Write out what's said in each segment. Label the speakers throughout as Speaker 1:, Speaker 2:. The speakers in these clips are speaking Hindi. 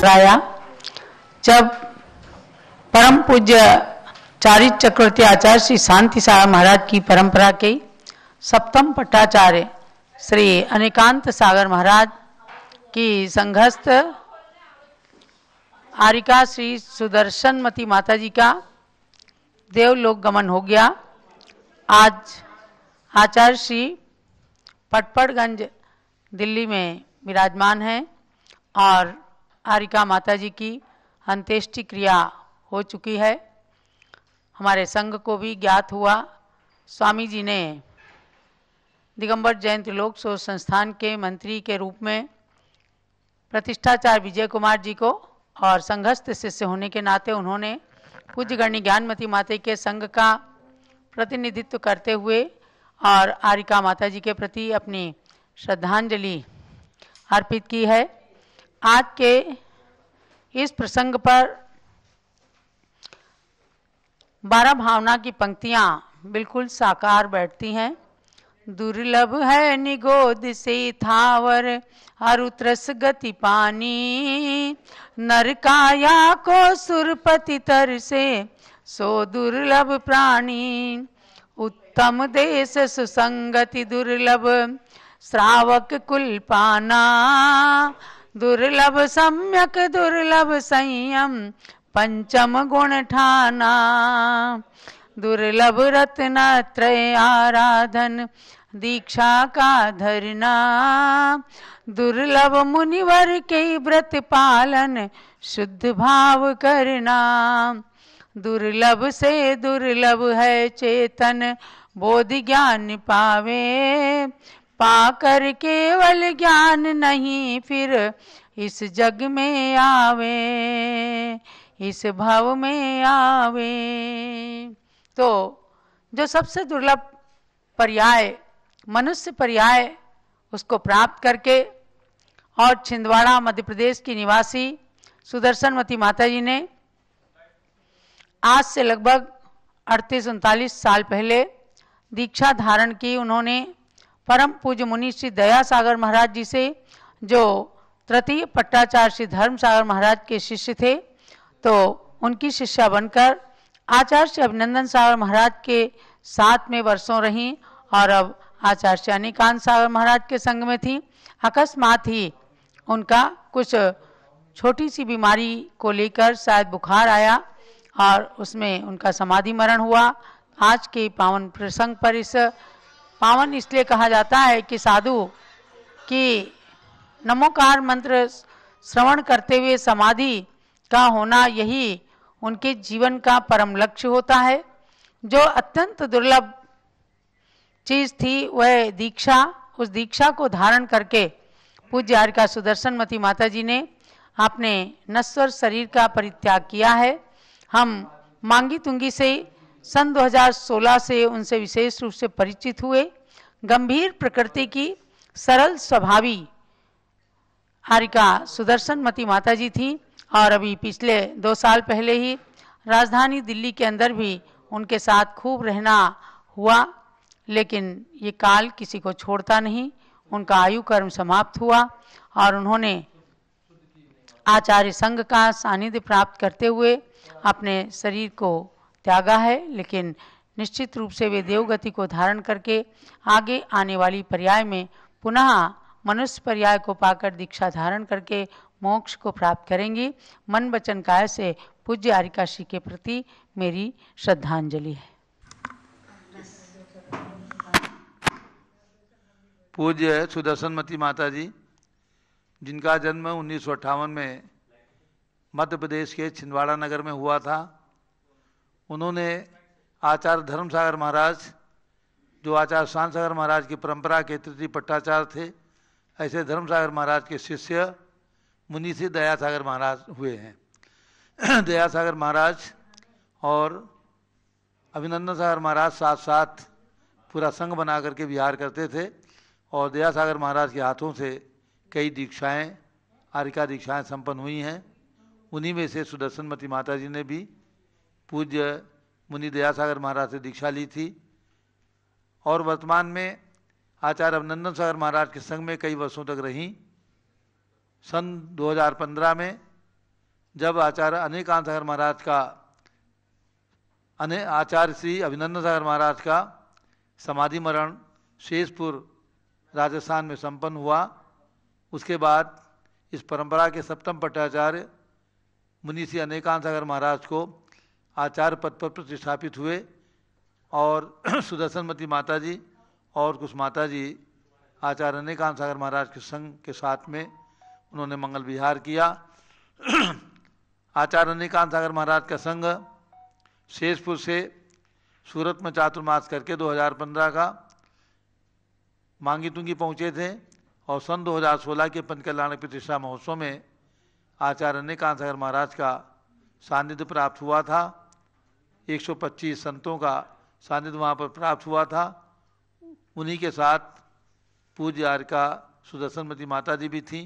Speaker 1: आया जब परम पूज्य चारित चक्रवर्ती आचार्य श्री शांति सागर महाराज की परंपरा के सप्तम पट्टाचार्य श्री अनेकांत सागर महाराज की संघस्थ आरिका श्री सुदर्शनमती माता जी का देवलोक गमन हो गया। आज आचार्य श्री पटपड़गंज दिल्ली में विराजमान हैं और आरिका माता जी की अंत्येष्टि क्रिया हो चुकी है। हमारे संघ को भी ज्ञात हुआ, स्वामी जी ने दिगंबर जयंत लोक शोध संस्थान के मंत्री के रूप में प्रतिष्ठाचार्य विजय कुमार जी को और संघस्थ शिष्य होने के नाते उन्होंने पूज्य गणनी ज्ञानमती माता के संघ का प्रतिनिधित्व करते हुए और आरिका माता जी के प्रति अपनी श्रद्धांजलि अर्पित की है। आज के इस प्रसंग पर 12 भावना की पंक्तियां बिल्कुल साकार बैठती हैं। दुर्लभ है निगोद से थावर अरुत्रस गति पानी, नर काया को सुरपति तर से सो दुर्लभ प्राणी। उत्तम देश सुसंगति दुर्लभ श्रावक कुल पाना, दुर्लभ सम्यक दुर्लभ संयम पंचम गुण ठाना। दुर्लभ रत्न त्रय आराधन दीक्षा का धरना, दुर्लभ मुनिवर के व्रत पालन शुद्ध भाव करना। दुर्लभ से दुर्लभ है चेतन बोध ज्ञान पावे, पाकर केवल ज्ञान नहीं फिर इस जग में आवे, इस भव में आवे। तो जो सबसे दुर्लभ पर्याय मनुष्य पर्याय उसको प्राप्त करके और छिंदवाड़ा मध्य प्रदेश की निवासी सुदर्शनमती माता जी ने आज से लगभग 38-39 साल पहले दीक्षा धारण की। उन्होंने परम पूज्य मुनि श्री दया सागर महाराज जी से, जो तृतीय पट्टाचार्य श्री धर्म सागर महाराज के शिष्य थे, तो उनकी शिष्या बनकर आचार्य श्री अभिनंदन सागर महाराज के साथ में वर्षों रहीं और अब आचार्य श्री अनेकांत सागर महाराज के संग में थी। अकस्मात ही उनका कुछ छोटी सी बीमारी को लेकर शायद बुखार आया और उसमें उनका समाधि मरण हुआ। आज के पावन प्रसंग पर इस पावन इसलिए कहा जाता है कि साधु की नमोकार मंत्र श्रवण करते हुए समाधि का होना यही उनके जीवन का परम लक्ष्य होता है। जो अत्यंत दुर्लभ चीज थी वह दीक्षा, उस दीक्षा को धारण करके पूज्य आरिका सुदर्शनमती माता जी ने अपने नश्वर शरीर का परित्याग किया है। हम मांगी तुंगी से सन 2016 से उनसे विशेष रूप से परिचित हुए। गंभीर प्रकृति की सरल स्वभावी आरिका सुदर्शनमती माता जी थी और अभी पिछले 2 साल पहले ही राजधानी दिल्ली के अंदर भी उनके साथ खूब रहना हुआ, लेकिन ये काल किसी को छोड़ता नहीं। उनका आयु कर्म समाप्त हुआ और उन्होंने आचार्य संघ का सानिध्य प्राप्त करते हुए अपने शरीर को त्यागा है, लेकिन निश्चित रूप से वे देवगति को धारण करके आगे आने वाली पर्याय में पुनः मनुष्य पर्याय को पाकर दीक्षा धारण करके मोक्ष को प्राप्त करेंगी। मन वचन काया से पूज्य आरिका श्री के प्रति मेरी श्रद्धांजलि है।
Speaker 2: पूज्य सुदर्शनमती माता जी, जिनका जन्म 1958 में मध्य प्रदेश के छिंदवाड़ा नगर में हुआ था, उन्होंने आचार्य धर्म सागर महाराज, जो आचार्य शांत सागर महाराज की परंपरा के तृतीय पट्टाचार्य थे, ऐसे धर्म सागर महाराज के शिष्य मुनि से दया सागर महाराज हुए हैं। दया सागर महाराज और अभिनंदन सागर महाराज साथ साथ पूरा संघ बना करके विहार करते थे और दया सागर महाराज के हाथों से कई दीक्षाएं, आरिका दीक्षाएं संपन्न हुई हैं। उन्हीं में से सुदर्शनमती माता जी ने भी पूज्य मुनि दया सागर महाराज से दीक्षा ली थी और वर्तमान में आचार्य अभिनंदन सागर महाराज के संग में कई वर्षों तक रहीं। सन 2015 में जब आचार्य अनेकांत सागर महाराज का आचार्य श्री अभिनंदन सागर महाराज का समाधि मरण शेषपुर राजस्थान में संपन्न हुआ, उसके बाद इस परंपरा के सप्तम पट्टाचार्य मुनि श्री अनेकांत सागर महाराज को आचार्य पद पर प्रतिष्ठापित हुए और सुदर्शनमती माता जी और कुछ माता जी आचार्य अनेकांत सागर महाराज के संघ के साथ में उन्होंने मंगल विहार किया। आचार्य अनेकांत सागर महाराज का संघ शेषपुर से सूरत में चातुर्मास करके 2015 का मांगी तुंगी पहुँचे थे और सन 2016 के पंचकल्याण प्रतिष्ठा महोत्सव में आचार्य अनेकांत सागर महाराज का सानिध्य प्राप्त हुआ था। 125 संतों का सानिध्य वहाँ पर प्राप्त हुआ था। उन्हीं के साथ पूज्य आर्य का सुदर्शनमती माता जी भी थीं।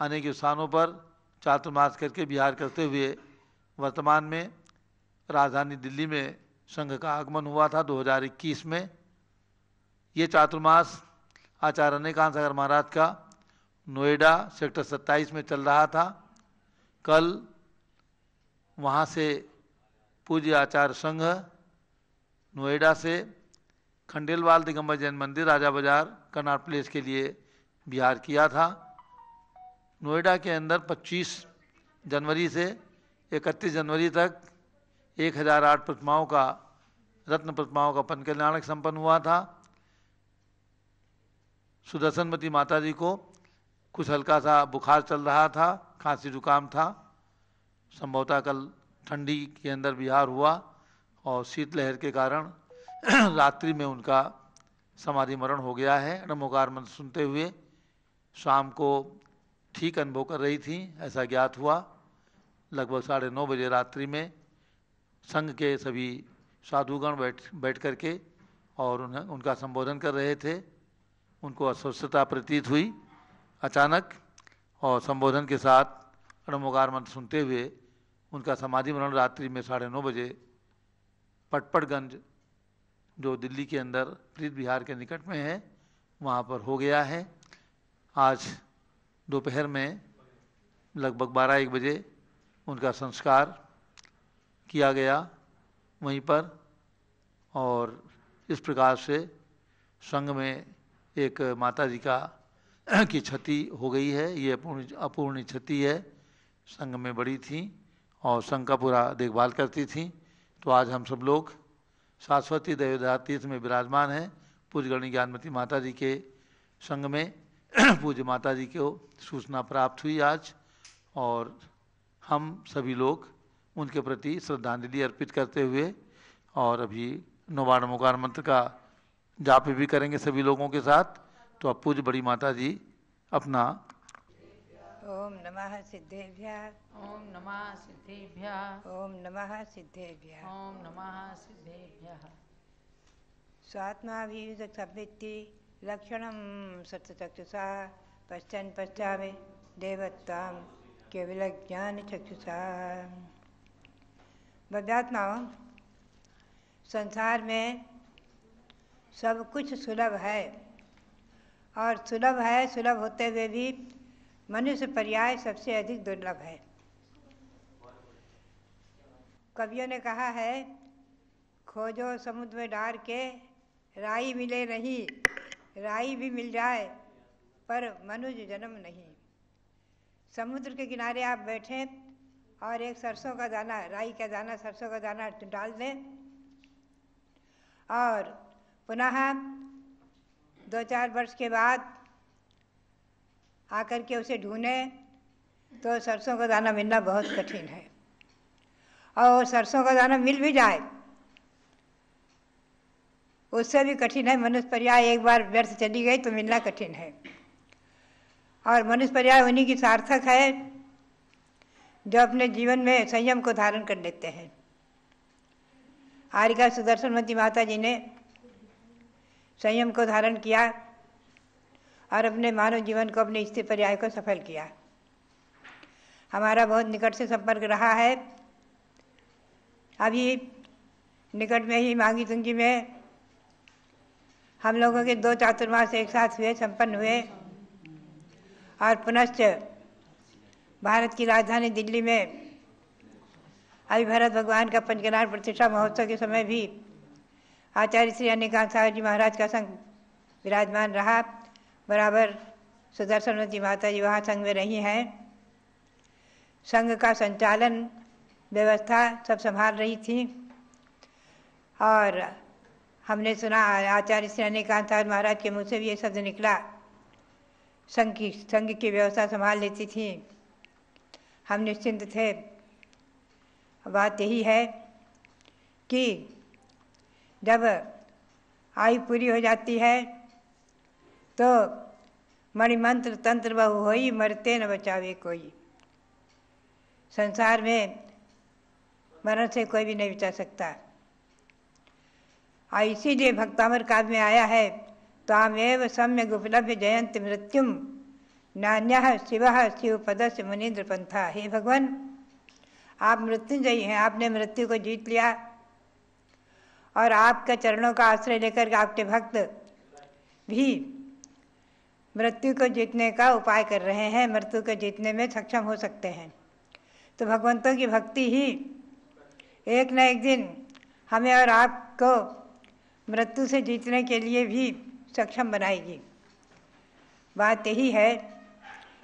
Speaker 2: अनेक स्थानों पर चातुर्मास करके विहार करते हुए वर्तमान में राजधानी दिल्ली में संघ का आगमन हुआ था 2021 में। ये चातुर्मास आचार्य अनेकांत सागर महाराज का नोएडा सेक्टर 27 में चल रहा था। कल वहाँ से पूज्य आचार्य संघ नोएडा से खंडेलवाल दिगंबर जैन मंदिर राजा बाजार कनाट प्लेस के लिए विहार किया था। नोएडा के अंदर 25 जनवरी से 31 जनवरी तक 1008 प्रतिमाओं का रत्न प्रतिमाओं का पंचकल्याणक संपन्न हुआ था। सुदर्शनमती माता जी को कुछ हल्का सा बुखार चल रहा था, खांसी जुकाम था। संभवतः कल ठंडी के अंदर विहार हुआ और शीतलहर के कारण रात्रि में उनका समाधि मरण हो गया है। नमोकार मंत्र सुनते हुए शाम को ठीक अनुभव कर रही थी ऐसा ज्ञात हुआ। लगभग 9:30 बजे रात्रि में संघ के सभी साधुगण बैठ करके और उनका संबोधन कर रहे थे। उनको अस्वस्थता प्रतीत हुई अचानक और संबोधन के साथ नमोकार मंत्र सुनते हुए उनका समाधि मरण रात्रि में 9:30 बजे पटपड़गंज जो दिल्ली के अंदर प्रीत विहार के निकट में है वहाँ पर हो गया है। आज दोपहर में लगभग 12-1 बजे उनका संस्कार किया गया वहीं पर और इस प्रकार से संघ में एक माता जी की क्षति हो गई है। ये अपूर्णीय क्षति है। संघ में बड़ी थी और संघ का पूरा देखभाल करती थी। तो आज हम सब लोग शाश्वती देवदार तीर्थ में विराजमान हैं। पूज्य गणी ज्ञानमती माता जी के संग में पूज्य माता जी को सूचना प्राप्त हुई आज और हम सभी लोग उनके प्रति श्रद्धांजलि अर्पित करते हुए और अभी नमोकार मंत्र का जाप भी करेंगे सभी लोगों के साथ। तो अब पूज्य बड़ी माता जी अपना
Speaker 3: ओम नमः सिद्धेभ्यः
Speaker 1: ओम नमः सिद्धेभ्यः
Speaker 3: ओम नमः सिद्धेभ्यः
Speaker 1: ओम नमः सिद्धेभ्यः।
Speaker 3: स्वात्माभियुक्तसंवित्ति लक्षणं सत्यचक्षुषा पश्चन् पश्चामि देवत्तां केवलज्ञानचक्षुषा। भव्यात्माओं, संसार में सब कुछ सुलभ है और सुलभ होते हुए भी मनुष्य पर्याय सबसे अधिक दुर्लभ है। कवियों ने कहा है, खोजो समुद्र में डार के राई मिले नहीं, राई भी मिल जाए पर मनुष्य जन्म नहीं। समुद्र के किनारे आप बैठें और एक सरसों का दाना, राई का दाना, सरसों का दाना डाल दें और पुनः 2-4 वर्ष के बाद आकर के उसे ढूंढें तो सरसों का दाना मिलना बहुत कठिन है। और सरसों का दाना मिल भी जाए उससे भी कठिन है। मनुष्य पर्याय एक बार व्यर्थ चली गई तो मिलना कठिन है। और मनुष्य पर्याय उन्हीं की सार्थक है जो अपने जीवन में संयम को धारण कर लेते हैं। आर्यिका सुदर्शनमती माता जी ने संयम को धारण किया और अपने मानव जीवन को, अपने स्थिर पर्याय को सफल किया। हमारा बहुत निकट से संपर्क रहा है। अभी निकट में ही मांगी तुंगी में हम लोगों के 2 चातुर्मास एक साथ हुए, संपन्न हुए और पुनश्च भारत की राजधानी दिल्ली में अभी भरत भगवान का पंचकनाथ प्रतिष्ठा महोत्सव के समय भी आचार्य श्री अनिकांत साहब जी महाराज का संघ विराजमान रहा। बराबर सुदर्शनवती माता जी वहाँ संघ में रही हैं। संघ का संचालन व्यवस्था सब संभाल रही थी। और हमने सुना आचार्य श्री अनिकांत साहब महाराज के मुँह से भी ये शब्द निकला, संघ की व्यवस्था संभाल लेती थी। हम निश्चिंत थे। बात यही है कि जब आयु पूरी हो जाती है तो मणिमंत्र तंत्र बहु होई, मरते न बचावे कोई। संसार में मरण से कोई भी नहीं बचा सकता। इसीलिए भक्तामर काव्य में आया है, तामेव सम्यक उपलब्ध जयंत मृत्युम नान्यः शिवः शिवपदस्य मुनीन्द्र पंथा। हे भगवान, आप मृत्युंजयी हैं, आपने मृत्यु को जीत लिया और आपके चरणों का आश्रय लेकर आपके भक्त भी मृत्यु को जीतने का उपाय कर रहे हैं, मृत्यु को जीतने में सक्षम हो सकते हैं। तो भगवंतों की भक्ति ही एक न एक दिन हमें और आपको मृत्यु से जीतने के लिए भी सक्षम बनाएगी। बात यही है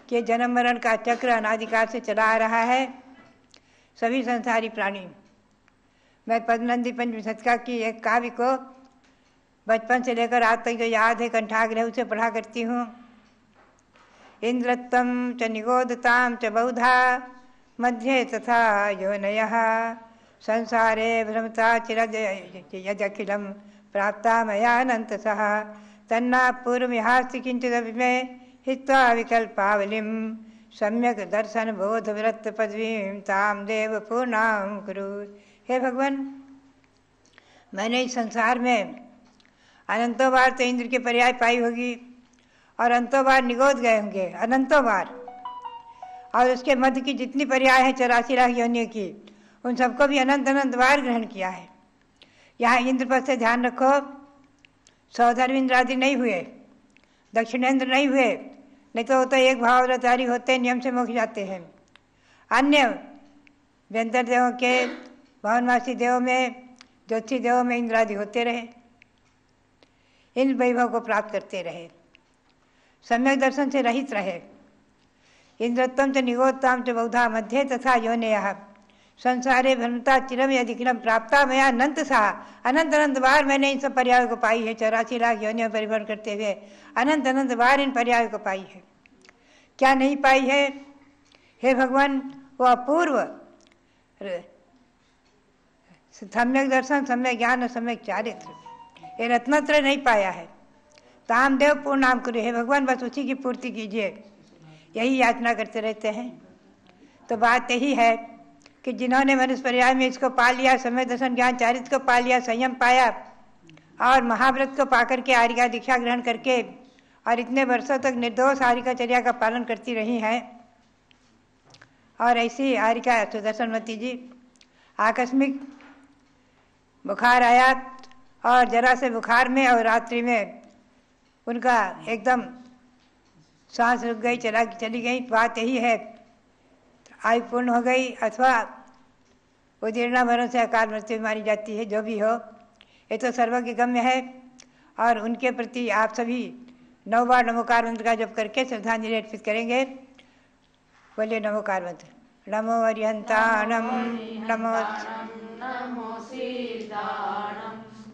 Speaker 3: कि जन्म मरण का चक्र अनादिकाल से चला आ रहा है। सभी संसारी प्राणी, मैं पद्मनंदी पंचविंशतिका की एक काव्य को बचपन से लेकर आज तक जो याद है कंठाग्र उसे पढ़ा करती हूँ। इंद्रत्वं च निगोदतां च बहुधा मध्ये तथा योनयः संसारे भ्रमता चिरजखिलं प्राप्ता मयानन्तसः तन्ना पूर्वमिहास्ति किंचिदपि मे हित्वा विकल्पावलिं सम्यक दर्शन बोध व्रत पदवीं ताम देव पूर्णां कुरु। हे भगवान, मैंने इस संसार में अनंतों बार तो इंद्र के पर्याय पाई होगी और अनंतों बार निगोद गए होंगे, अनंतों बार। और उसके मध्य की जितनी पर्याय है 84 लाख योनियों की, उन सबको भी अनंत अनंत बार ग्रहण किया है। यहाँ इंद्र पद से ध्यान रखो, सौधर्मेंद्र आदि नहीं हुए, दक्षिणेंद्र नहीं हुए, नहीं तो एक भावव्रतारी होते नियम से मुख जाते हैं। अन्य व्यंतर देवों के भवनवासी देवों में, ज्योतिषी देवों में इंद्र आदि होते रहे, इन वैभव को प्राप्त करते रहे, सम्यक दर्शन से रहित रहे। इंद्रत्वं च निगोत्तां च बहुधा मध्ये तथा योनयः संसारे भ्रमता चिरम यदिखिलम प्राप्ता मया अनंत सा। अनंत अनंत बार मैंने इन सब पर्यायों को पाई है। 84 लाख योनियों में परिभ्रमण करते हुए अनंत अनंत बार इन पर्यायों को पाई है। क्या नहीं पाई है? हे भगवान, वो अपूर्व सम्यक दर्शन, सम्यक ज्ञान और सम्यक चारित्र, ये रत्नत्रय नहीं पाया है। तामदेव पूर्णाम कुरु। हे भगवान, बस उसी की पूर्ति कीजिए, यही याचना करते रहते हैं। तो बात यही है कि जिन्होंने मनुष्य पर्याय में इसको पा लिया, समय दर्शन ज्ञान चारित्र को पा लिया, संयम पाया और महाव्रत को पाकर के आर्य का दीक्षा ग्रहण करके और इतने वर्षों तक निर्दोष आर्यिकाचर्या का पालन करती रही हैं। और ऐसी आर्यिका सुदर्शनवती जी, आकस्मिक बुखार आया और जरा से बुखार में और रात्रि में उनका एकदम सांस रुक गई, चली गई। बात यही है, आयु पूर्ण हो गई अथवा उदीर्णा मरण से अकाल मृत्यु मारी जाती है। जो भी हो, ये तो सर्वज्ञ गम्य है। और उनके प्रति आप सभी 9 बार नमोकार मंत्र का जप करके श्रद्धांजलि अर्पित करेंगे। बोलिए नमोकार मंत्र। नमो अरिहंताणम, नमो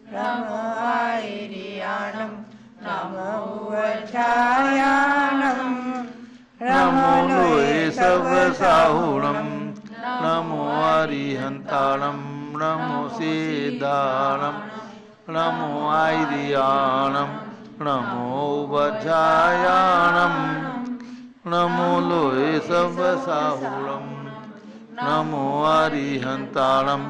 Speaker 3: नमो आयरियाणम, नमो वज्रायाणम,
Speaker 2: नमो लोहे सर्वसाहुणम, नमो अरिहंताणम, नमो सीदाणम, नमो आयरियाणम, नमो वज्रायाणम, नमो लोहे सर्वसाहुणम, नमो अरिहंताणम,